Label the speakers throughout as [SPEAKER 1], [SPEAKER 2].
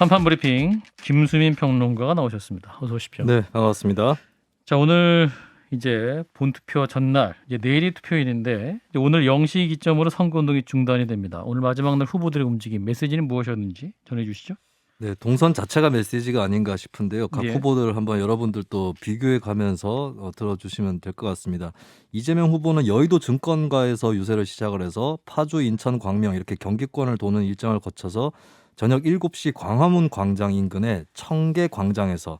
[SPEAKER 1] 한판 브리핑 김수민 평론가가 나오셨습니다. 어서 오십시오.
[SPEAKER 2] 네, 반갑습니다.
[SPEAKER 1] 자, 오늘 이제 본투표 전날, 이제 내일이 투표일인데 이제 오늘 0시 기점으로 선거운동이 중단이 됩니다. 오늘 마지막 날 후보들의 움직임, 메시지는 무엇이었는지 전해주시죠.
[SPEAKER 2] 네, 동선 자체가 메시지가 아닌가 싶은데요. 각
[SPEAKER 1] 예.
[SPEAKER 2] 후보들 한번 여러분들 또 비교해 가면서 들어주시면 될 것 같습니다. 이재명 후보는 여의도 증권가에서 유세를 시작을 해서 파주, 인천, 광명 이렇게 경기권을 도는 일정을 거쳐서 저녁 7시 광화문 광장 인근의 청계 광장에서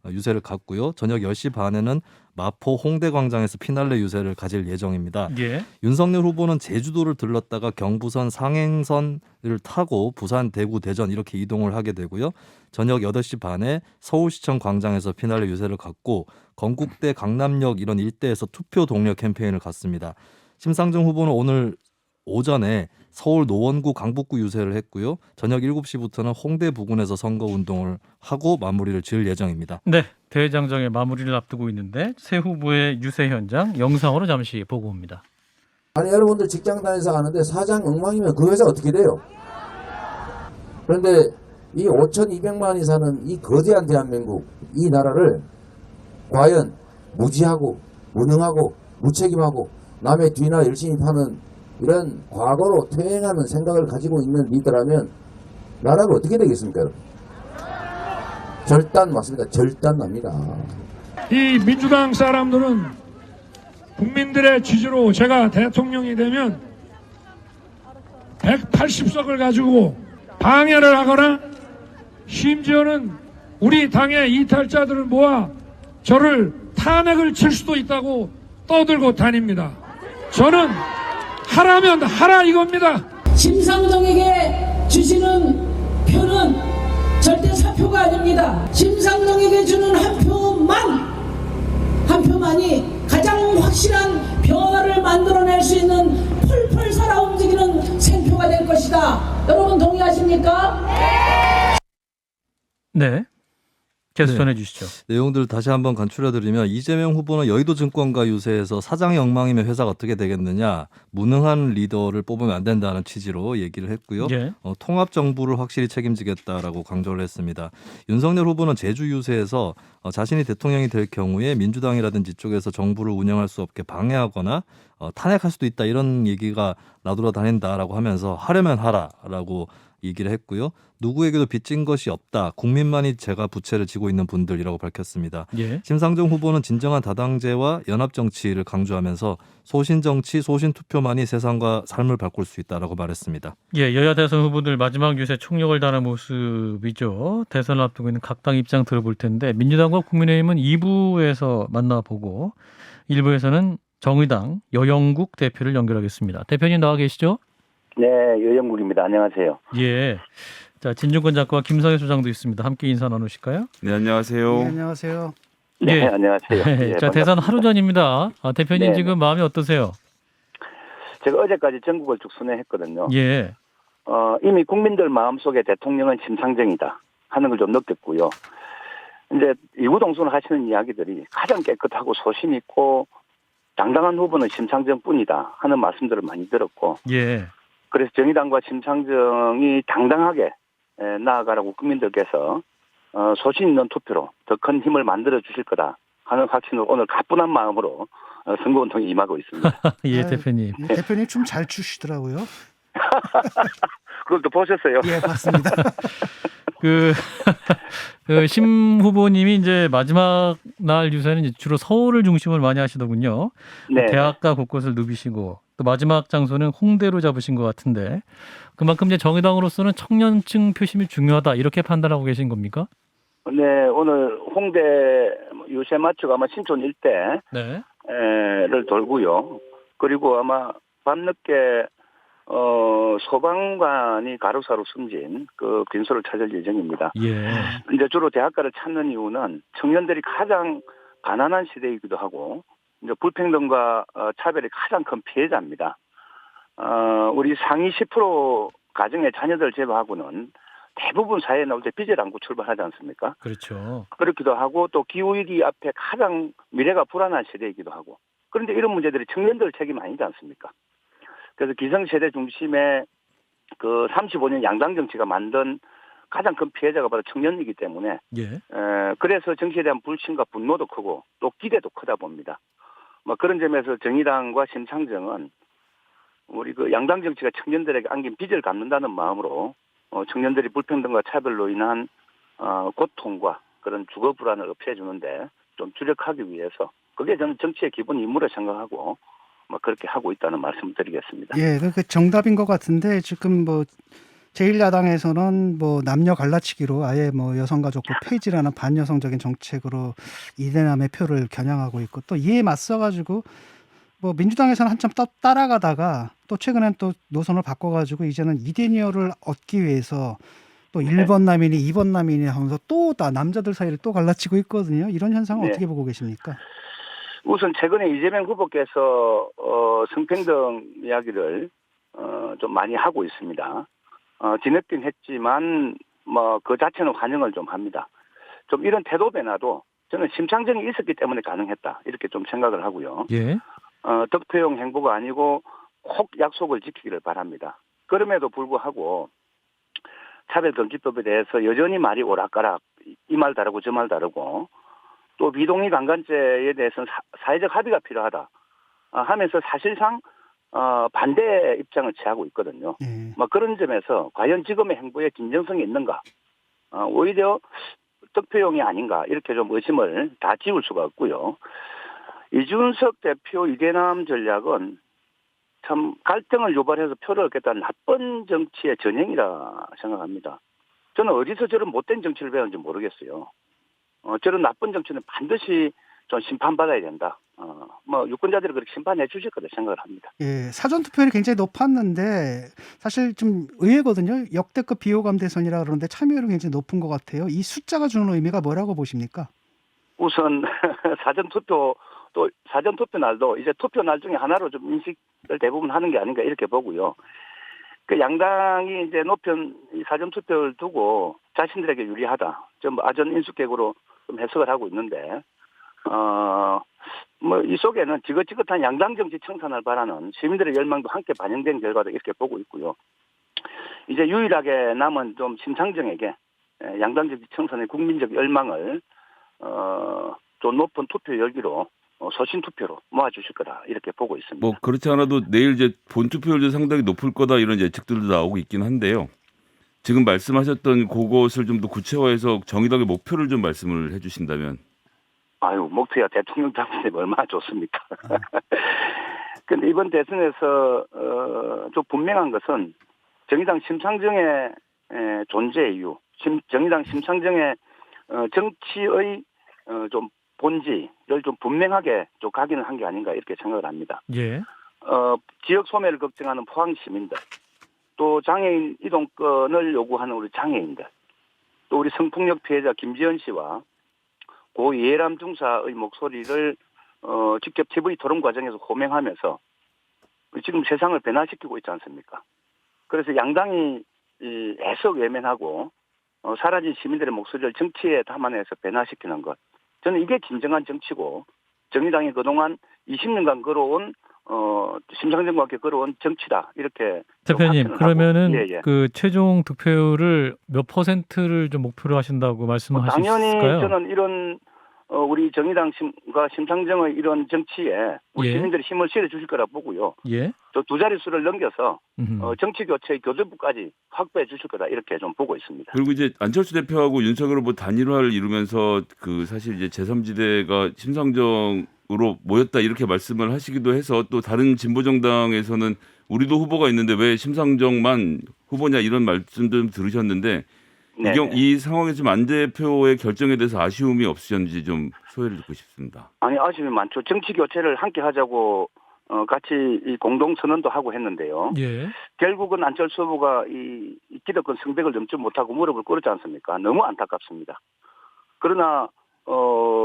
[SPEAKER 2] 유세를 갔고요. 저녁 10시 반에는 마포 홍대 광장에서 피날레 유세를 가질 예정입니다.
[SPEAKER 1] 예.
[SPEAKER 2] 윤석열 후보는 제주도를 들렀다가 경부선 상행선을 타고 부산, 대구, 대전 이렇게 이동을 하게 되고요. 저녁 8시 반에 서울시청 광장에서 피날레 유세를 갔고 건국대, 강남역 이런 일대에서 투표 동료 캠페인을 갔습니다. 심상정 후보는 오늘 오전에 서울 노원구, 강북구 유세를 했고요. 저녁 7시부터는 홍대 부근에서 선거운동을 하고 마무리를 지을 예정입니다.
[SPEAKER 1] 네, 대장정의 마무리를 앞두고 있는데 새 후보의 유세 현장 영상으로 잠시 보고 옵니다.
[SPEAKER 3] 아니 여러분들 직장 다니면서 하는데 사장 엉망이면 그 회사 어떻게 돼요? 그런데 이 5,200만이 사는 이 거대한 대한민국 이 나라를 과연 무지하고 무능하고 무책임하고 남의 뒤나 열심히 파는 이런 과거로 퇴행하는 생각을 가지고 있는 리더라면 나라가 어떻게 되겠습니까? 여러분? 절단 맞습니다. 절단 납니다.
[SPEAKER 4] 이 민주당 사람들은 국민들의 지지로 제가 대통령이 되면 180석을 가지고 방해를 하거나 심지어는 우리 당의 이탈자들을 모아 저를 탄핵을 칠 수도 있다고 떠들고 다닙니다. 저는 하라면 하라 이겁니다.
[SPEAKER 5] 심상정에게 주시는 표는 절대 사표가 아닙니다. 심상정에게 주는 한 표만이 가장 확실한 변화를 만들어낼 수 있는 펄펄 살아 움직이는 생표가 될 것이다. 여러분 동의하십니까?
[SPEAKER 1] 네, 계속
[SPEAKER 2] 네.
[SPEAKER 1] 전해주시죠.
[SPEAKER 2] 내용들을 다시 한번 간추려드리면 이재명 후보는 여의도 증권가 유세에서 사장이 엉망이면 회사가 어떻게 되겠느냐, 무능한 리더를 뽑으면 안 된다는 취지로 얘기를 했고요.
[SPEAKER 1] 예.
[SPEAKER 2] 통합 정부를 확실히 책임지겠다라고 강조를 했습니다. 윤석열 후보는 제주 유세에서 자신이 대통령이 될 경우에 민주당이라든지 쪽에서 정부를 운영할 수 없게 방해하거나 탄핵할 수도 있다 이런 얘기가 나돌아 다닌다라고 하면서 하려면 하라라고 얘기를 했고요. 누구에게도 빚진 것이 없다. 국민만이 제가 부채를 지고 있는 분들이라고 밝혔습니다.
[SPEAKER 1] 예.
[SPEAKER 2] 심상정 후보는 진정한 다당제와 연합정치를 강조하면서 소신정치, 소신투표만이 세상과 삶을 바꿀 수 있다라고 말했습니다.
[SPEAKER 1] 예, 여야 대선 후보들 마지막 유세 총력을 다한 모습이죠. 대선을 앞두고 있는 각 당 입장 들어볼 텐데 민주당과 국민의힘은 2부에서 만나보고 1부에서는 정의당 여영국 대표를 연결하겠습니다. 대표님 나와 계시죠?
[SPEAKER 6] 네, 여영국입니다. 안녕하세요.
[SPEAKER 1] 예. 자, 진중권 작가와 김성애 소장도 있습니다. 함께 인사 나누실까요?
[SPEAKER 7] 네, 안녕하세요.
[SPEAKER 8] 네, 안녕하세요.
[SPEAKER 6] 네,
[SPEAKER 1] 예.
[SPEAKER 6] 안녕하세요. 예,
[SPEAKER 1] 자, 대선
[SPEAKER 6] 반갑습니다.
[SPEAKER 1] 하루 전입니다. 대표님
[SPEAKER 6] 네.
[SPEAKER 1] 지금 마음이 어떠세요?
[SPEAKER 6] 제가 어제까지 전국을 쭉 순회했거든요.
[SPEAKER 1] 예.
[SPEAKER 6] 이미 국민들 마음속에 대통령은 심상정이다 하는 걸 좀 느꼈고요. 이제 이구동성을 하시는 이야기들이 가장 깨끗하고 소신 있고 당당한 후보는 심상정뿐이다 하는 말씀들을 많이 들었고,
[SPEAKER 1] 예.
[SPEAKER 6] 그래서 정의당과 심상정이 당당하게 나아가라고 국민들께서 소신 있는 투표로 더 큰 힘을 만들어 주실 거다 하는 확신을 오늘 가뿐한 마음으로 선거운동에 임하고 있습니다.
[SPEAKER 1] 예,
[SPEAKER 8] 아유,
[SPEAKER 1] 대표님.
[SPEAKER 8] 대표님 춤 잘 추시더라고요.
[SPEAKER 6] 그걸 또 보셨어요?
[SPEAKER 8] 예, 봤습니다.
[SPEAKER 1] 심 후보님이 이제 마지막 날 유세는 이제 주로 서울을 중심으로 많이 하시더군요.
[SPEAKER 6] 네.
[SPEAKER 1] 대학가 곳곳을 누비시고 또 마지막 장소는 홍대로 잡으신 것 같은데 그만큼 이제 정의당으로서는 청년층 표심이 중요하다 이렇게 판단하고 계신 겁니까?
[SPEAKER 6] 네, 오늘 홍대 유세 맞추고 아마 신촌 일대를
[SPEAKER 1] 네.
[SPEAKER 6] 돌고요. 그리고 아마 밤늦게 소방관이 가로사로 숨진 그 빈소를 찾을 예정입니다.
[SPEAKER 1] 예.
[SPEAKER 6] 이제 주로 대학가를 찾는 이유는 청년들이 가장 가난한 시대이기도 하고 이제 불평등과 차별이 가장 큰 피해자입니다. 우리 상위 10% 가정의 자녀들 제외하고는 대부분 사회에 나올 때 빚을 안고 출발하지 않습니까?
[SPEAKER 1] 그렇죠.
[SPEAKER 6] 그렇기도 하고 또 기후위기 앞에 가장 미래가 불안한 시대이기도 하고 그런데 이런 문제들이 청년들 책임 아니지 않습니까? 그래서 기성세대 중심의 그 35년 양당 정치가 만든 가장 큰 피해자가 바로 청년이기 때문에
[SPEAKER 1] 예.
[SPEAKER 6] 그래서 정치에 대한 불신과 분노도 크고 또 기대도 크다 봅니다. 뭐 그런 점에서 정의당과 심상정은 우리 그 양당 정치가 청년들에게 안긴 빚을 갚는다는 마음으로 청년들이 불평등과 차별로 인한 고통과 그런 주거 불안을 없애 주는데 좀 주력하기 위해서 그게 저는 정치의 기본 임무로 생각하고 뭐 그렇게 하고 있다는 말씀을 드리겠습니다.
[SPEAKER 8] 예, 그 정답인 것 같은데 지금 뭐 제1야당에서는 뭐 남녀 갈라치기로 아예 뭐 여성가족부 폐지라는 반여성적인 정책으로 이대남의 표를 겨냥하고 있고 또 이에 맞서가지고 뭐 민주당에서는 한참 따라가다가 또 최근엔 또 노선을 바꿔가지고 이제는 이대녀를 얻기 위해서 또 1번 남인이 2번 남인이 하면서 또 남자들 사이를 또 갈라치고 있거든요. 이런 현상은
[SPEAKER 6] 네.
[SPEAKER 8] 어떻게 보고 계십니까?
[SPEAKER 6] 우선 최근에 이재명 후보께서 성평등 이야기를 좀 많이 하고 있습니다. 뒤늦긴 했지만 뭐 그 자체는 환영을 좀 합니다. 좀 이런 태도 변화도 저는 심상정이 있었기 때문에 가능했다 이렇게 좀 생각을 하고요.
[SPEAKER 1] 예.
[SPEAKER 6] 덕표용 행보가 아니고 꼭 약속을 지키기를 바랍니다. 그럼에도 불구하고 차별금지법에 대해서 여전히 말이 오락가락 이 말 다르고 저 말 다르고 또 비동의 강간죄에 대해서는 사회적 합의가 필요하다 하면서 사실상 반대 입장을 취하고 있거든요.
[SPEAKER 8] 예.
[SPEAKER 6] 뭐 그런 점에서 과연 지금의 행보에 진정성이 있는가 오히려 득표용이 아닌가 이렇게 좀 의심을 다 지울 수가 없고요. 이준석 대표 이대남 전략은 참 갈등을 유발해서 표를 얻겠다는 나쁜 정치의 전형이라 생각합니다. 저는 어디서 저런 못된 정치를 배웠는지 모르겠어요. 저런 나쁜 정치는 반드시 좀 심판받아야 된다. 뭐 유권자들이 그렇게 심판해 주실 거다 생각을 합니다.
[SPEAKER 8] 예, 사전 투표율이 굉장히 높았는데 사실 좀 의외거든요. 역대급 비호감 대선이라 그러는데 참여율은 굉장히 높은 것 같아요. 이 숫자가 주는 의미가 뭐라고 보십니까?
[SPEAKER 6] 우선 사전 투표 날도 이제 투표 날 중에 하나로 좀 인식을 대부분 하는 게 아닌가 이렇게 보고요. 그 양당이 이제 높은 이 사전 투표를 두고 자신들에게 유리하다. 좀 아전 인수격으로 좀 해석을 하고 있는데, 뭐 이 속에는 지긋지긋한 양당 정치 청산을 바라는 시민들의 열망도 함께 반영된 결과다 이렇게 보고 있고요. 이제 유일하게 남은 좀 심상정에게 양당 정치 청산의 국민적 열망을 좀 높은 투표 열기로 서신 투표로 모아주실 거다 이렇게 보고 있습니다.
[SPEAKER 7] 뭐 그렇지 않아도 내일 이제 본 투표율도 상당히 높을 거다 이런 예측들도 나오고 있긴 한데요. 지금 말씀하셨던 그것을 좀 더 구체화해서 정의당의 목표를 좀 말씀을 해주신다면.
[SPEAKER 6] 아유 목표야 대통령 당선되면 얼마나 좋습니까? 근데 이번 대선에서 좀 분명한 것은 정의당 심상정의 존재 이유, 정의당 심상정의 정치의 좀 본질을 좀 분명하게 좀 각인을 한 게 아닌가 이렇게 생각을 합니다.
[SPEAKER 1] 예.
[SPEAKER 6] 지역 소멸을 걱정하는 포항 시민들, 또 장애인 이동권을 요구하는 우리 장애인들, 또 우리 성폭력 피해자 김지연 씨와 고 이해람 중사의 목소리를 직접 TV 토론 과정에서 호명하면서 지금 세상을 변화시키고 있지 않습니까? 그래서 양당이 애석 외면하고 사라진 시민들의 목소리를 정치에 담아내서 변화시키는 것. 저는 이게 진정한 정치고 정의당이 그동안 20년간 걸어온 심상정과 함께 걸어온 정치다 이렇게
[SPEAKER 1] 대표님 그러면은
[SPEAKER 6] 예.
[SPEAKER 1] 그 최종 득표율을 몇 퍼센트를 좀 목표로 하신다고 말씀하셨을까요?
[SPEAKER 6] 당연히 저는 이런 우리 정의당과 심상정의 이런 정치에 우리
[SPEAKER 1] 예.
[SPEAKER 6] 시민들이 힘을 실어 주실 거라 보고요.
[SPEAKER 1] 예.
[SPEAKER 6] 또 두 자릿수를 넘겨서 정치 교체의 교두부까지 확보해 주실 거다 이렇게 좀 보고 있습니다.
[SPEAKER 7] 그리고 이제 안철수 대표하고 윤석열 후보 단일화를 이루면서 그 사실 이제 제3지대가 심상정으로 모였다 이렇게 말씀을 하시기도 해서 또 다른 진보 정당에서는 우리도 후보가 있는데 왜 심상정만 후보냐 이런 말씀도 들으셨는데 이 상황에서 좀 안 대표의 결정에 대해서 아쉬움이 없으셨는지 좀 소회를 듣고 싶습니다.
[SPEAKER 6] 아니 아쉬움이 많죠. 정치 교체를 함께 하자고 같이 이 공동 선언도 하고 했는데요.
[SPEAKER 1] 예.
[SPEAKER 6] 결국은 안철수 후보가 이 기득권 성백을 넘지 못하고 무릎을 꿇었지 않습니까? 너무 안타깝습니다. 그러나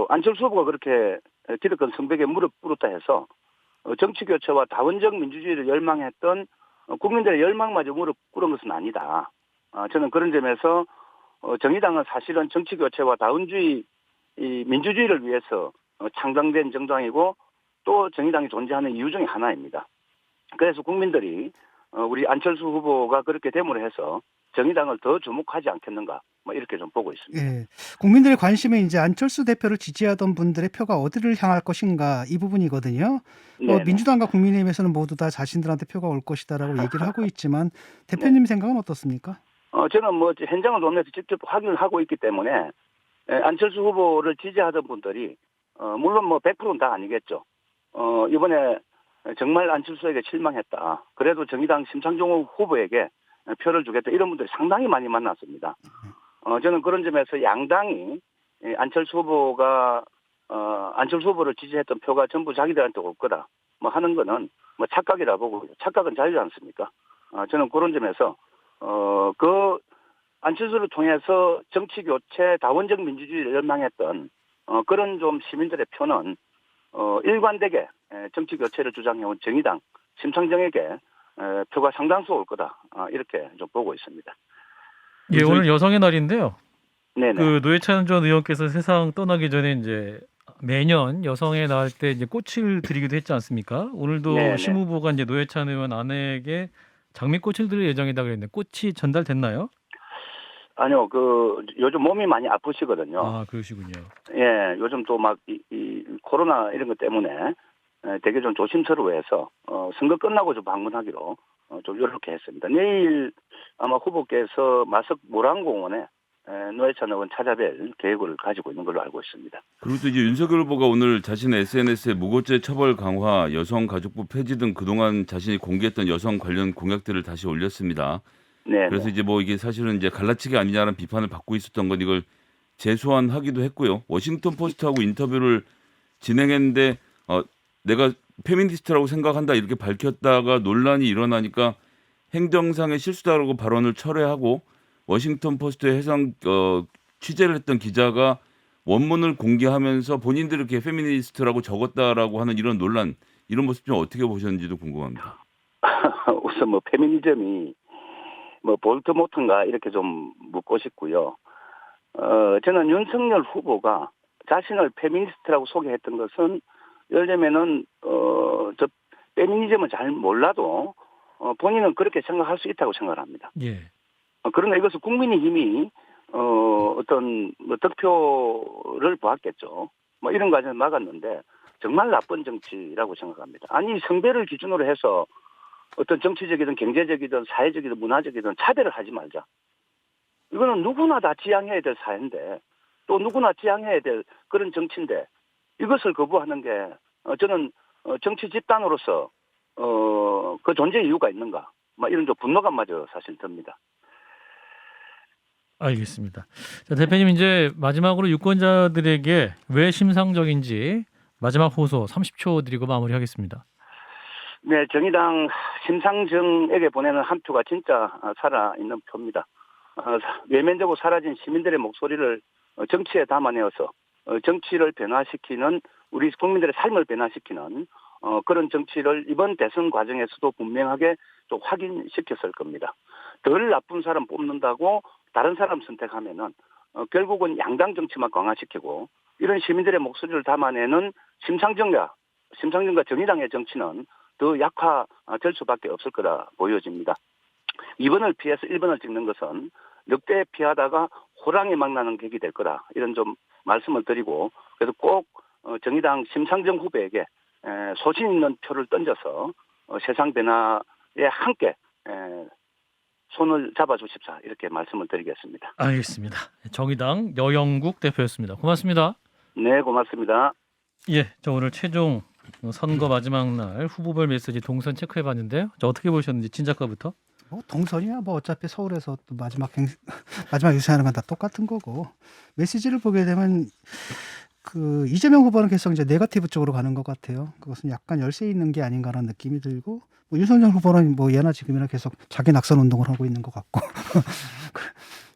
[SPEAKER 6] 안철수 후보가 그렇게 기득권 성백에 무릎 꿇었다 해서 정치 교체와 다원적 민주주의를 열망했던 국민들의 열망마저 무릎 꿇은 것은 아니다. 저는 그런 점에서 정의당은 사실은 정치 교체와 다원주의 이 민주주의를 위해서 창당된 정당이고 또 정의당이 존재하는 이유 중에 하나입니다. 그래서 국민들이 우리 안철수 후보가 그렇게 됨으로 해서 정의당을 더 주목하지 않겠는가 뭐 이렇게 좀 보고 있습니다.
[SPEAKER 8] 예. 국민들의 관심은 이제 안철수 대표를 지지하던 분들의 표가 어디를 향할 것인가 이 부분이거든요.
[SPEAKER 6] 네네.
[SPEAKER 8] 민주당과 국민의힘에서는 모두 다 자신들한테 표가 올 것이다라고 얘기를 하고 있지만 대표님 생각은 어떻습니까?
[SPEAKER 6] 저는 뭐 현장을 오면서 직접 확인을 하고 있기 때문에 안철수 후보를 지지하던 분들이 물론 뭐 100%는 다 아니겠죠. 이번에 정말 안철수에게 실망했다. 그래도 정의당 심상정 후보에게 표를 주겠다. 이런 분들이 상당히 많이 만났습니다. 저는 그런 점에서 양당이 안철수 후보를 지지했던 표가 전부 자기들한테 올 거다. 뭐 하는 거는 뭐 착각이라 보고 착각은 자유지 않습니까? 저는 그런 점에서 그 안철수를 통해서 정치 교체, 다원적 민주주의를 열망했던 그런 좀 시민들의 표는 일관되게 정치 교체를 주장해온 정의당 심상정에게 표가 상당수 올 거다. 이렇게 좀 보고 있습니다.
[SPEAKER 1] 예, 오늘 여성의 날인데요.
[SPEAKER 6] 네네.
[SPEAKER 1] 그 노회찬 전 의원께서 세상 떠나기 전에 이제 매년 여성의 날 때 이제 꽃을 드리기도 했지 않습니까? 오늘도
[SPEAKER 6] 네네.
[SPEAKER 1] 심 후보가 이제 노회찬 의원 아내에게 장미꽃을 드릴 예정이다 그랬는데 꽃이 전달됐나요?
[SPEAKER 6] 아니요, 요즘 몸이 많이 아프시거든요.
[SPEAKER 1] 아, 그러시군요.
[SPEAKER 6] 예, 요즘 또 막 이 코로나 이런 것 때문에 되게 좀 조심스러워해서 선거 끝나고 좀 방문하기로 좀 이렇게 했습니다. 내일 아마 후보께서 마석 모란공원에 노회찬 의원 찾아뵐 계획을 가지고 있는 걸로 알고 있습니다.
[SPEAKER 7] 그리고 또 이제 윤석열 후보가 오늘 자신의 SNS에 무고죄 처벌 강화, 여성가족부 폐지 등 그동안 자신이 공개했던 여성 관련 공약들을 다시 올렸습니다.
[SPEAKER 6] 네.
[SPEAKER 7] 그래서 이제 뭐 이게 사실은 이제 갈라치기 아니냐는 비판을 받고 있었던 건 이걸 재소환하기도 했고요. 워싱턴 포스트하고 인터뷰를 진행했는데 내가 페미니스트라고 생각한다 이렇게 밝혔다가 논란이 일어나니까 행정상의 실수다라고 발언을 철회하고 워싱턴 포스트에 취재를 했던 기자가 원문을 공개하면서 본인들이 이렇게 페미니스트라고 적었다라고 하는 이런 논란, 이런 모습 좀 어떻게 보셨는지도 궁금합니다.
[SPEAKER 6] 우선 뭐 페미니즘이 뭐 볼트모트인가 이렇게 좀 묻고 싶고요. 저는 윤석열 후보가 자신을 페미니스트라고 소개했던 것은 예를 들면은 저 페미니즘은 잘 몰라도 본인은 그렇게 생각할 수 있다고 생각을 합니다.
[SPEAKER 1] 예.
[SPEAKER 6] 그러나 이것은 국민의힘이 어떤 뭐 득표를 보았겠죠. 뭐 이런 과정을 막았는데 정말 나쁜 정치라고 생각합니다. 아니 성별을 기준으로 해서 어떤 정치적이든 경제적이든 사회적이든 문화적이든 차별을 하지 말자. 이거는 누구나 다 지향해야 될 사회인데 또 누구나 지향해야 될 그런 정치인데 이것을 거부하는 게 저는 정치 집단으로서 그 존재 이유가 있는가. 막 이런 좀 분노감마저 사실 듭니다.
[SPEAKER 1] 알겠습니다. 자, 대표님 이제 마지막으로 유권자들에게 왜 심상정인지 마지막 호소 30초 드리고 마무리하겠습니다.
[SPEAKER 6] 네, 정의당 심상정에게 보내는 한 표가 진짜 살아있는 표입니다. 외면되고 사라진 시민들의 목소리를 정치에 담아내어서 정치를 변화시키는 우리 국민들의 삶을 변화시키는 그런 정치를 이번 대선 과정에서도 분명하게 좀 확인시켰을 겁니다. 덜 나쁜 사람 뽑는다고 다른 사람 선택하면은 결국은 양당 정치만 강화시키고 이런 시민들의 목소리를 담아내는 심상정과 정의당의 정치는 더 약화될 수밖에 없을 거라 보여집니다. 2번을 피해서 1번을 찍는 것은 늑대에 피하다가 호랑이 만나는 객이 될 거라 이런 좀 말씀을 드리고 그래서 꼭 정의당 심상정 후보에게 소신 있는 표를 던져서 세상 변화에 함께 손을 잡아주십사 이렇게 말씀을 드리겠습니다.
[SPEAKER 1] 알겠습니다. 정의당 여영국 대표였습니다. 고맙습니다.
[SPEAKER 6] 네, 고맙습니다.
[SPEAKER 1] 예, 저 오늘 최종 선거 마지막 날 후보별 메시지 동선 체크해봤는데요. 저 어떻게 보셨는지 진작가부터?
[SPEAKER 8] 동선이야 뭐 어차피 서울에서 또 마지막 유세하는 건 다 똑같은 거고 메시지를 보게 되면 그 이재명 후보는 계속 이제 네거티브 쪽으로 가는 것 같아요. 그것은 약간 열세 있는 게 아닌가라는 느낌이 들고 뭐 윤석열 후보는 뭐 예나 지금이나 계속 자기 낙선 운동을 하고 있는 것 같고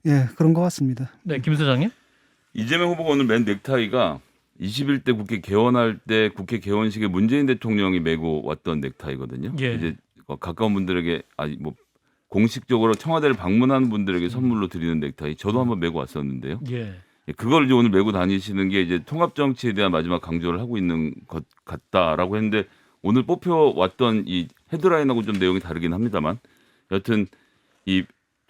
[SPEAKER 8] 예 그런 것 같습니다.
[SPEAKER 1] 네, 김 소장님.
[SPEAKER 7] 이재명 후보가 오늘 맨 넥타이가 21대 국회 개원할 때 국회 개원식에 문재인 대통령이 메고 왔던 넥타이거든요.
[SPEAKER 1] 예.
[SPEAKER 7] 이제 가까운 분들에게 뭐 공식적으로 청와대를 방문하는 분들에게 선물로 드리는 넥타이 저도 한번 메고 왔었는데요.
[SPEAKER 1] 예.
[SPEAKER 7] 그걸 이제 오늘 메고 다니시는 게 이제 통합 정치에 대한 마지막 강조를 하고 있는 것 같다라고 했는데 오늘 뽑혀왔던 이 헤드라인하고 좀 내용이 다르긴 합니다만 여튼 이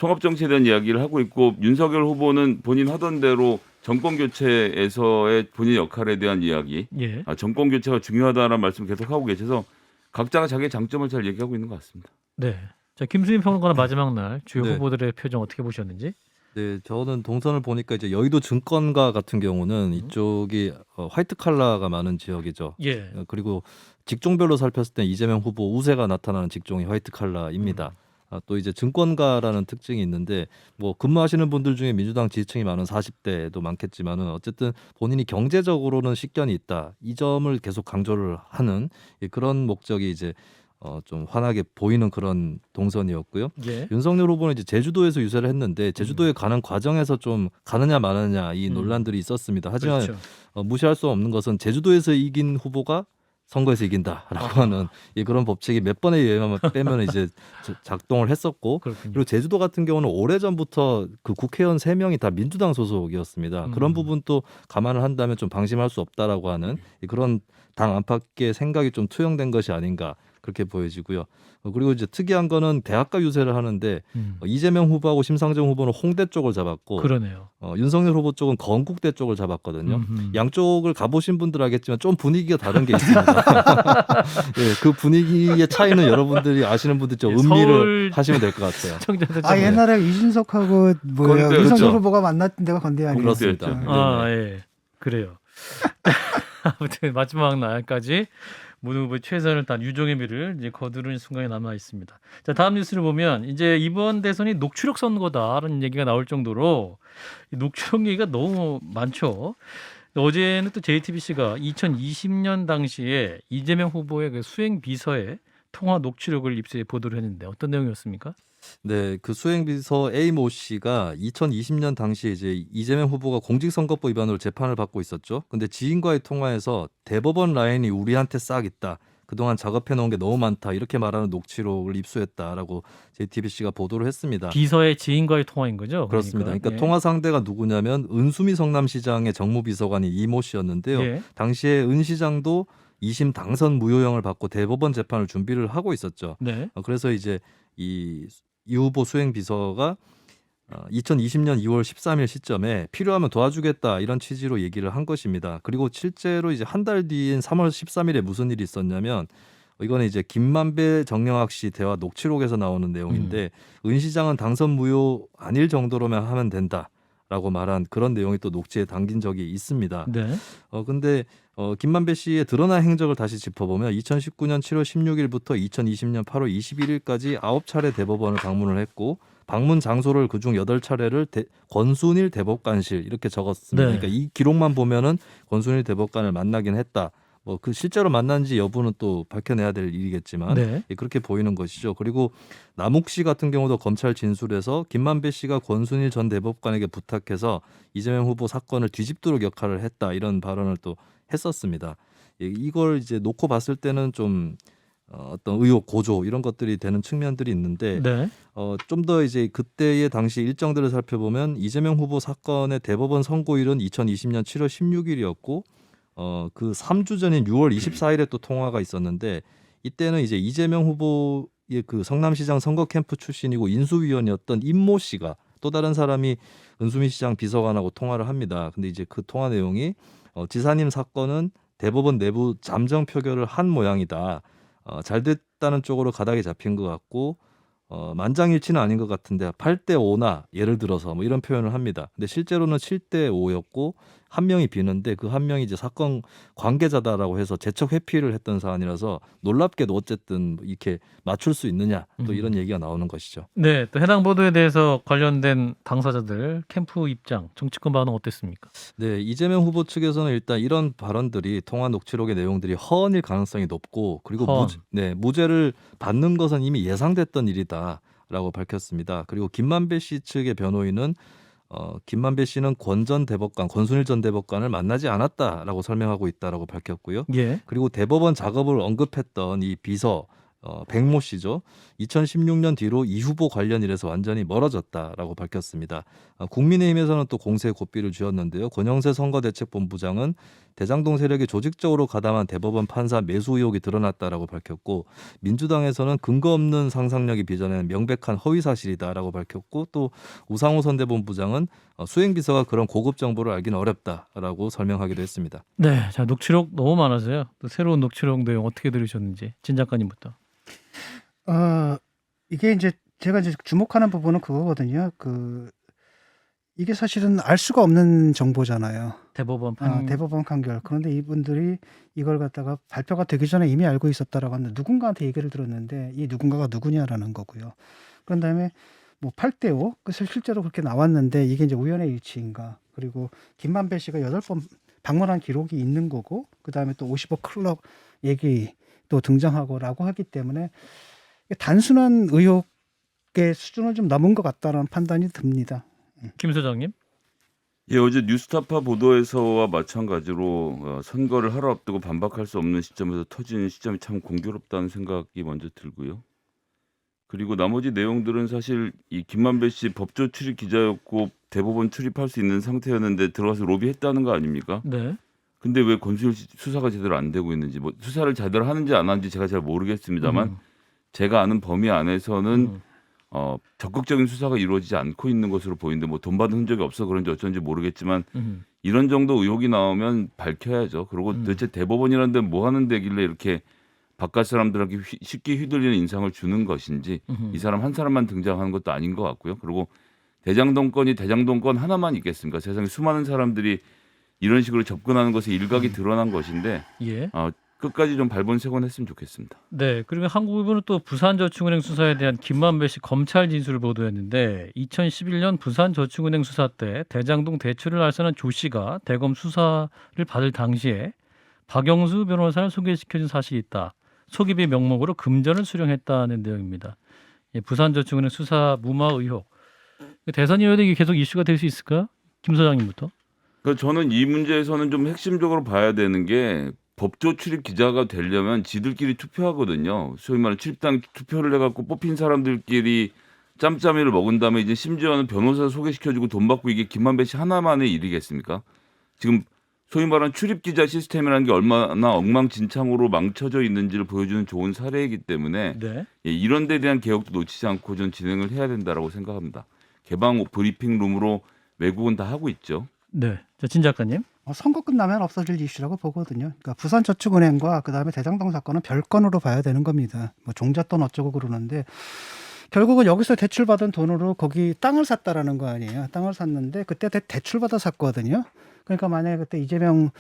[SPEAKER 7] 통합 정치에 대한 이야기를 하고 있고 윤석열 후보는 본인 하던 대로 정권 교체에서의 본인 역할에 대한 이야기,
[SPEAKER 1] 예.
[SPEAKER 7] 정권 교체가 중요하다는 말씀 계속 하고 계셔서 각자가 자기의 장점을 잘 얘기하고 있는 것 같습니다.
[SPEAKER 1] 네. 자, 김수민 평론가는 마지막 날 주요
[SPEAKER 2] 네.
[SPEAKER 1] 후보들의 표정 어떻게 보셨는지?
[SPEAKER 2] 네, 저는 동선을 보니까 이제 여의도 증권가 같은 경우는 이쪽이 화이트 칼라가 많은 지역이죠.
[SPEAKER 1] 예.
[SPEAKER 2] 그리고 직종별로 살폈을 때 이재명 후보 우세가 나타나는 직종이 화이트 칼라입니다. 또 이제 증권가라는 특징이 있는데 뭐 근무하시는 분들 중에 민주당 지지층이 많은 40대도 많겠지만은 어쨌든 본인이 경제적으로는 식견이 있다. 이 점을 계속 강조를 하는 그런 목적이 이제 좀 환하게 보이는 그런 동선이었고요.
[SPEAKER 1] 예.
[SPEAKER 2] 윤석열 후보는 이제 제주도에서 유세를 했는데 제주도에 가는 과정에서 좀 가느냐 마느냐 이 논란들이 있었습니다. 하지만
[SPEAKER 1] 그렇죠.
[SPEAKER 2] 무시할 수 없는 것은 제주도에서 이긴 후보가 선거에서 이긴다라고 하는 그런 법칙이 몇 번에 의하면 빼면 이제 작동을 했었고
[SPEAKER 1] 그렇군요.
[SPEAKER 2] 그리고 제주도 같은 경우는 오래전부터 그 국회의원 3명이 다 민주당 소속이었습니다. 그런 부분도 감안을 한다면 좀 방심할 수 없다라고 하는 그런 당 안팎의 생각이 좀 투영된 것이 아닌가 그렇게 보여지고요. 그리고 이제 특이한 거는 대학가 유세를 하는데 이재명 후보하고 심상정 후보는 홍대 쪽을 잡았고
[SPEAKER 1] 그러네요.
[SPEAKER 2] 윤석열 후보 쪽은 건국대 쪽을 잡았거든요. 양쪽을 가보신 분들 알겠지만 좀 분위기가 다른 게 있습니다. 네, 그 분위기의 차이는 여러분들이 아시는 분들 좀 음미를
[SPEAKER 1] 서울
[SPEAKER 2] 하시면 될 것 같아요.
[SPEAKER 1] 청자들
[SPEAKER 8] 옛날에 이준석하고 뭐예요?
[SPEAKER 7] 건대,
[SPEAKER 8] 윤석열
[SPEAKER 2] 그렇죠.
[SPEAKER 8] 후보가 만났던 데가 건대 아니에요?
[SPEAKER 2] 그렇습니다.
[SPEAKER 7] 그렇죠.
[SPEAKER 1] 아, 예. 그래요. 아무튼 마지막 날까지 모든 후보의 최선을 다한 유종의 미를 이제 거두는 순간이 남아 있습니다. 자, 다음 뉴스를 보면 이제 이번 대선이 녹취록 선거다라는 얘기가 나올 정도로 이 녹취록 얘기가 너무 많죠. 어제는 또 JTBC가 2020년 당시에 이재명 후보의 그 수행 비서에 통화 녹취록을 입수해 보도를 했는데 어떤 내용이었습니까?
[SPEAKER 2] 네, 그 수행비서 A모 씨가 2020년 당시 이제 이재명 후보가 공직선거법 위반으로 재판을 받고 있었죠. 근데 지인과의 통화에서 대법원 라인이 우리한테 싹 있다. 그동안 작업해 놓은 게 너무 많다. 이렇게 말하는 녹취록을 입수했다라고 JTBC가 보도를 했습니다.
[SPEAKER 1] 비서의 지인과의 통화인 거죠?
[SPEAKER 2] 그렇습니다. 그러니까
[SPEAKER 1] 예.
[SPEAKER 2] 통화 상대가 누구냐면 은수미 성남시장의 정무비서관인 이모 씨였는데요.
[SPEAKER 1] 예.
[SPEAKER 2] 당시에 은 시장도 2심 당선 무효형을 받고 대법원 재판을 준비를 하고 있었죠.
[SPEAKER 1] 네.
[SPEAKER 2] 그래서 이제 이 후보 수행 비서가 2020년 2월 13일 시점에 필요하면 도와주겠다 이런 취지로 얘기를 한 것입니다. 그리고 실제로 이제 한 달 뒤인 3월 13일에 무슨 일이 있었냐면 이거는 이제 김만배 정영학 씨 대화 녹취록에서 나오는 내용인데 은 시장은 당선 무효 아닐 정도로만 하면 된다라고 말한 그런 내용이 또 녹취에 담긴 적이 있습니다.
[SPEAKER 1] 네.
[SPEAKER 2] 근데 김만배 씨의 드러난 행적을 다시 짚어보면 2019년 7월 16일부터 2020년 8월 21일까지 9차례 대법원을 방문을 했고 방문 장소를 그중 8차례를 권순일 대법관실 이렇게 적었습니다.
[SPEAKER 1] 네.
[SPEAKER 2] 그러니까 이 기록만 보면은 권순일 대법관을 만나긴 했다. 뭐 그 실제로 만난지 여부는 또 밝혀내야 될 일이겠지만
[SPEAKER 1] 네.
[SPEAKER 2] 그렇게 보이는 것이죠. 그리고 남욱 씨 같은 경우도 검찰 진술에서 김만배 씨가 권순일 전 대법관에게 부탁해서 이재명 후보 사건을 뒤집도록 역할을 했다 이런 발언을 또 했었습니다. 이걸 이제 놓고 봤을 때는 좀 어떤 의혹 고조 이런 것들이 되는 측면들이 있는데
[SPEAKER 1] 네.
[SPEAKER 2] 좀 더 이제 그때의 당시 일정들을 살펴보면 이재명 후보 사건의 대법원 선고일은 2020년 7월 16일이었고 그 3주 전인 6월 24일에 또 통화가 있었는데 이때는 이제 이재명 후보의 그 성남시장 선거 캠프 출신이고 인수위원이었던 임모 씨가 또 다른 사람이 은수미 시장 비서관하고 통화를 합니다. 근데 이제 그 통화 내용이 지사님 사건은 대법원 내부 잠정 표결을 한 모양이다. 잘 됐다는 쪽으로 가닥이 잡힌 것 같고 만장일치는 아닌 것 같은데 8대 5나 예를 들어서 뭐 이런 표현을 합니다. 근데 실제로는 7대 5였고 한 명이 비는데 그 한 명이 이제 사건 관계자다라고 해서 재척 회피를 했던 사안이라서 놀랍게도 어쨌든 이렇게 맞출 수 있느냐 또 이런 얘기가 나오는 것이죠.
[SPEAKER 1] 네, 또 해당 보도에 대해서 관련된 당사자들 캠프 입장, 정치권 반응 어땠습니까?
[SPEAKER 2] 네, 이재명 후보 측에서는 일단 이런 발언들이 통화 녹취록의 내용들이 허언일 가능성이 높고 그리고
[SPEAKER 1] 허언.
[SPEAKER 2] 무죄를 받는 것은 이미 예상됐던 일이다라고 밝혔습니다. 그리고 김만배 씨 측의 변호인은 김만배 씨는 권순일 전 대법관을 만나지 않았다라고 설명하고 있다라고 밝혔고요.
[SPEAKER 1] 예.
[SPEAKER 2] 그리고 대법원 작업을 언급했던 이 비서 백모 씨죠. 2016년 뒤로 이 후보 관련 일에서 완전히 멀어졌다라고 밝혔습니다. 국민의힘에서는 또 공세에 고삐를 쥐었는데요. 권영세 선거대책본부장은 대장동 세력이 조직적으로 가담한 대법원 판사 매수 의혹이 드러났다라고 밝혔고, 민주당에서는 근거 없는 상상력이 빚어낸 명백한 허위 사실이다라고 밝혔고, 또 우상호 선대본부장은 수행비서가 그런 고급 정보를 알기는 어렵다라고 설명하기도 했습니다.
[SPEAKER 1] 네, 자 녹취록 너무 많아서요. 또 새로운 녹취록 내용 어떻게 들으셨는지 진 작가님부터.
[SPEAKER 8] 이게 이제 제가 이제 주목하는 부분은 그거거든요. 이게 사실은 알 수가 없는 정보잖아요.
[SPEAKER 1] 대법원
[SPEAKER 8] 대법원 판결. 그런데 이분들이 이걸 갖다가 발표가 되기 전에 이미 알고 있었다라고 하는데 누군가한테 얘기를 들었는데 이 누군가가 누구냐라는 거고요. 그런 다음에 뭐 8대5 그래서 실제로 그렇게 나왔는데 이게 이제 우연의 일치인가. 그리고 김만배 씨가 8번 방문한 기록이 있는 거고, 그 다음에 또 50억 클럽 얘기 또 등장하고라고 하기 때문에 단순한 의혹의 수준을 좀 넘은 것 같다는 판단이 듭니다.
[SPEAKER 1] 김 소장님.
[SPEAKER 7] 예, 어제 뉴스타파 보도에서와 마찬가지로 선거를 하루 앞두고 반박할 수 없는 시점에서 터진 시점이 참 공교롭다는 생각이 먼저 들고요. 그리고 나머지 내용들은 사실 이 김만배 씨 법조 출입 기자였고 대법원 출입할 수 있는 상태였는데 들어가서 로비했다는 거 아닙니까?
[SPEAKER 1] 네.
[SPEAKER 7] 근데 왜 권순일 씨 수사가 제대로 안 되고 있는지, 뭐 수사를 제대로 하는지 안 하는지 제가 잘 모르겠습니다만 제가 아는 범위 안에서는 적극적인 수사가 이루어지지 않고 있는 것으로 보이는데, 뭐 돈 받은 흔적이 없어 그런지 어쩐지 모르겠지만 이런 정도 의혹이 나오면 밝혀야죠. 그리고 도대체 대법원이라는 데는 뭐 하는 데길래 이렇게 바깥 사람들에게 쉽게 휘둘리는 인상을 주는 것인지, 이 사람 한 사람만 등장하는 것도 아닌 것 같고요. 그리고 대장동 건이 대장동 건 하나만 있겠습니까? 세상에 수많은 사람들이 이런 식으로 접근하는 것에 일각이 드러난 것인데
[SPEAKER 1] 예.
[SPEAKER 7] 끝까지 좀 발본색원했으면 좋겠습니다.
[SPEAKER 1] 네. 그리고 한국일보는 또 부산저축은행 수사에 대한 김만배 씨 검찰 진술을 보도했는데 2011년 부산저축은행 수사 때 대장동 대출을 알선한 조 씨가 대검 수사를 받을 당시에 박영수 변호사를 소개시켜준 사실이 있다. 소기비 명목으로 금전을 수령했다는 내용입니다. 예, 부산저축은행 수사 무마 의혹. 대선 이후에도 이게 계속 이슈가 될 수 있을까? 김 소장님부터.
[SPEAKER 7] 그러니까 저는 이 문제에서는 좀 핵심적으로 봐야 되는 게, 법조 출입 기자가 되려면 지들끼리 투표하거든요. 소위 말하는 출입당 투표를 해갖고 뽑힌 사람들끼리 짬짬이를 먹은 다음에 이제 심지어는 변호사 소개시켜주고 돈 받고, 이게 김만배 씨 하나만의 일이겠습니까? 지금 소위 말하는 출입 기자 시스템이라는 게 얼마나 엉망진창으로 망쳐져 있는지를 보여주는 좋은 사례이기 때문에
[SPEAKER 1] 네.
[SPEAKER 7] 예, 이런 데 대한 개혁도 놓치지 않고 좀 진행을 해야 된다라고 생각합니다. 개방 브리핑 룸으로 외국은 다 하고 있죠.
[SPEAKER 1] 네. 자, 진 작가님.
[SPEAKER 8] 선거 끝나면 없어질 이슈라고 보거든요. 그러니까 부산저축은행과 그다음에 대장동 사건은 별건으로 봐야 되는 겁니다. 뭐 종잣돈 어쩌고 그러는데 결국은 여기서 대출받은 돈으로 거기 땅을 샀다라는 거 아니에요. 땅을 샀는데 그때 대출받아 샀거든요. 그러니까 만약에 그때 이재명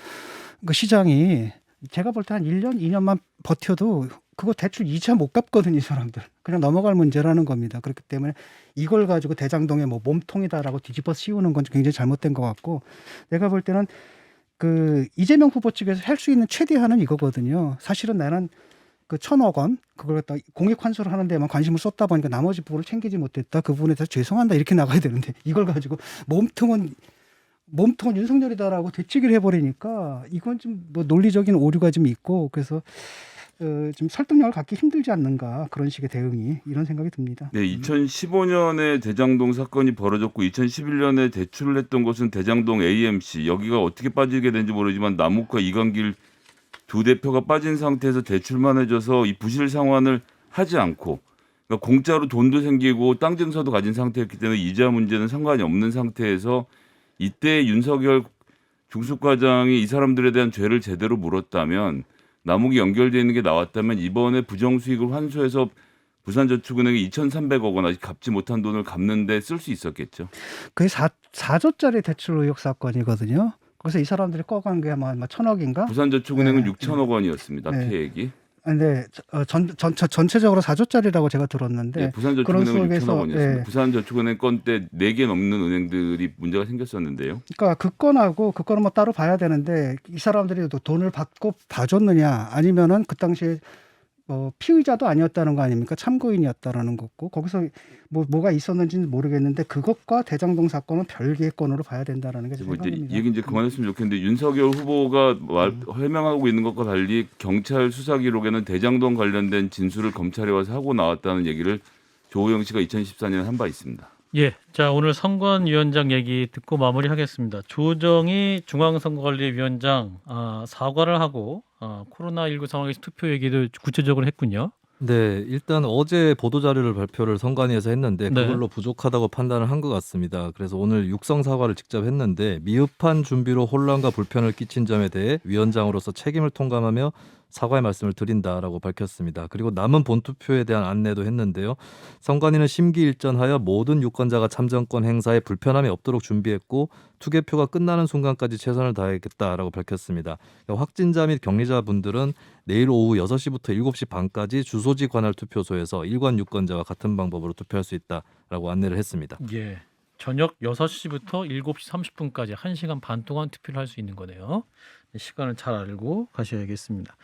[SPEAKER 8] 그 시장이 제가 볼 때 한 1년, 2년만 버텨도 그거 대출 이자 못 갚거든요, 이 사람들. 그냥 넘어갈 문제라는 겁니다. 그렇기 때문에 이걸 가지고 대장동의 뭐 몸통이다라고 뒤집어 씌우는 건 굉장히 잘못된 것 같고, 내가 볼 때는 그 이재명 후보 측에서 할 수 있는 최대한은 이거거든요. 사실은 나는 그 1,000억 원 그걸 갖다 공익 환수를 하는 데만 관심을 쏟다 보니까 나머지 부분을 챙기지 못했다. 그 부분에 대해서 죄송한다 이렇게 나가야 되는데 이걸 가지고 몸통은 윤석열이다라고 되치기를 해버리니까 이건 좀 뭐 논리적인 오류가 좀 있고, 그래서 좀 설득력을 갖기 힘들지 않는가, 그런 식의 대응이, 이런 생각이 듭니다.
[SPEAKER 7] 네, 2015년에 대장동 사건이 벌어졌고 2011년에 대출을 했던 것은 대장동 AMC, 여기가 어떻게 빠지게 된지 모르지만 남욱과 이강길 두 대표가 빠진 상태에서 대출만 해줘서 이 부실 상환을 하지 않고, 그러니까 공짜로 돈도 생기고 땅 증서도 가진 상태였기 때문에 이자 문제는 상관이 없는 상태에서 이때 윤석열 중수과장이 이 사람들에 대한 죄를 제대로 물었다면, 남욱이 연결되어 있는 게 나왔다면 이번에 부정수익을 환수해서 부산저축은행에 2,300억 원 아직 갚지 못한 돈을 갚는 데 쓸 수 있었겠죠.
[SPEAKER 8] 그게 4조짜리 대출 의혹 사건이거든요. 그래서 이 사람들이 꺼간 게 아마 1,000억인가?
[SPEAKER 7] 부산저축은행은
[SPEAKER 8] 네.
[SPEAKER 7] 6천억 원이었습니다.
[SPEAKER 8] 네.
[SPEAKER 7] 피해액이.
[SPEAKER 8] 근데 전체적으로 4조짜리라고 제가 들었는데
[SPEAKER 7] 네, 부산저축은행은
[SPEAKER 8] 그런
[SPEAKER 7] 6천억 원이었습니다.
[SPEAKER 8] 네.
[SPEAKER 7] 부산저축은행 건 때 4개 넘는 은행들이 문제가 생겼었는데요.
[SPEAKER 8] 그러니까 그거는 뭐 따로 봐야 되는데 이 사람들이 또 돈을 받고 봐줬느냐, 아니면은 그 당시에 피의자도 아니었다는 거 아닙니까? 참고인이었다라는 거고 거기서 뭐가 있었는지는 모르겠는데 그것과 대장동 사건은 별개의 건으로 봐야 된다라는 게 제
[SPEAKER 7] 뭐 이제
[SPEAKER 8] 생각입니다.
[SPEAKER 7] 얘기 이제 그만했으면 좋겠는데 윤석열 후보가 해명하고 있는 것과 달리 경찰 수사 기록에는 대장동 관련된 진술을 검찰에 와서 하고 나왔다는 얘기를 조호영 씨가 2014년에 한 바 있습니다.
[SPEAKER 1] 예, 자 오늘 선관위원장 얘기 듣고 마무리하겠습니다. 조정희 중앙선거관리위원장 사과를 하고 코로나19 상황에서 투표 얘기도 구체적으로 했군요.
[SPEAKER 2] 네, 일단 어제 보도자료를 발표를 선관위에서 했는데
[SPEAKER 1] 네.
[SPEAKER 2] 그걸로 부족하다고 판단을 한 것 같습니다. 그래서 오늘 육성 사과를 직접 했는데 미흡한 준비로 혼란과 불편을 끼친 점에 대해 위원장으로서 책임을 통감하며 사과의 말씀을 드린다라고 밝혔습니다. 그리고 남은 본투표에 대한 안내도 했는데요. 선관위는 심기일전하여 모든 유권자가 참정권 행사에 불편함이 없도록 준비했고 투개표가 끝나는 순간까지 최선을 다하겠다라고 밝혔습니다. 확진자 및 격리자분들은 내일 오후 6시부터 7시 반까지 주소지 관할 투표소에서 일관 유권자와 같은 방법으로 투표할 수 있다라고 안내를 했습니다.
[SPEAKER 1] 예, 저녁 6시부터 7시 30분까지 1시간 반 동안 투표를 할 수 있는 거네요. 시간을 잘 알고 가셔야겠습니다.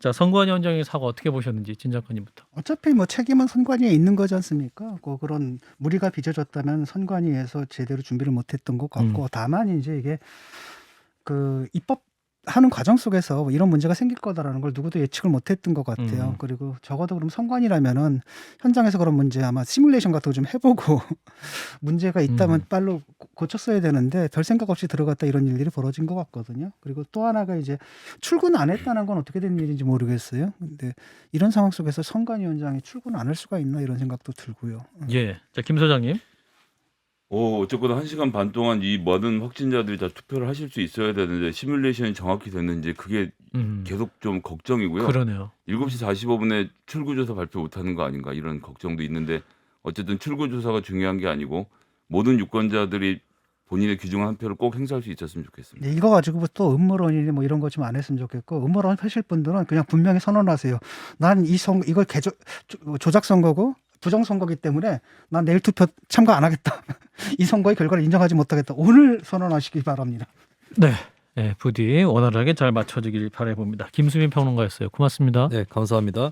[SPEAKER 1] 자, 선관위원장의 사과 어떻게 보셨는지 진 작가님부터.
[SPEAKER 8] 어차피 책임은 선관위에 있는 거지 않습니까? 그런 무리가 빚어졌다면 선관위에서 제대로 준비를 못했던 것 같고 다만 이제 이게 입법하는 과정 속에서 이런 문제가 생길 거다라는 걸 누구도 예측을 못했던 것 같아요. 그리고 적어도 그럼 선관위라면은 현장에서 그런 문제 아마 시뮬레이션 같은 거 좀 해보고 문제가 있다면 빨로 고쳤어야 되는데 별 생각 없이 들어갔다 이런 일들이 벌어진 것 같거든요. 그리고 또 하나가 이제 출근 안 했다는 건 어떻게 된 일인지 모르겠어요. 근데 이런 상황 속에서 선관위원장이 출근 안 할 수가 있나 이런 생각도 들고요.
[SPEAKER 1] 예, 자 김 소장님.
[SPEAKER 7] 어쨌거나 1시간 반 동안 이 모든 확진자들이 다 투표를 하실 수 있어야 되는데 시뮬레이션이 정확히 됐는지 그게 계속 좀 걱정이고요.
[SPEAKER 1] 그러네요.
[SPEAKER 7] 7시 45분에 출구조사 발표 못하는 거 아닌가 이런 걱정도 있는데 어쨌든 출구조사가 중요한 게 아니고 모든 유권자들이 본인의 귀중한 한 표를 꼭 행사할 수 있었으면 좋겠습니다.
[SPEAKER 8] 네, 이거 가지고 또 음모론이니 이런 거 좀 안 했으면 좋겠고 음모론 하실 분들은 그냥 분명히 선언하세요. 난 이걸 조작 선거고 부정 선거기 때문에 난 내일 투표 참가 안 하겠다. 이 선거의 결과를 인정하지 못하겠다. 오늘 선언하시기 바랍니다.
[SPEAKER 1] 네, 부디 원활하게 잘 맞춰지길 바라봅니다. 김수민 평론가였어요. 고맙습니다.
[SPEAKER 2] 네, 감사합니다.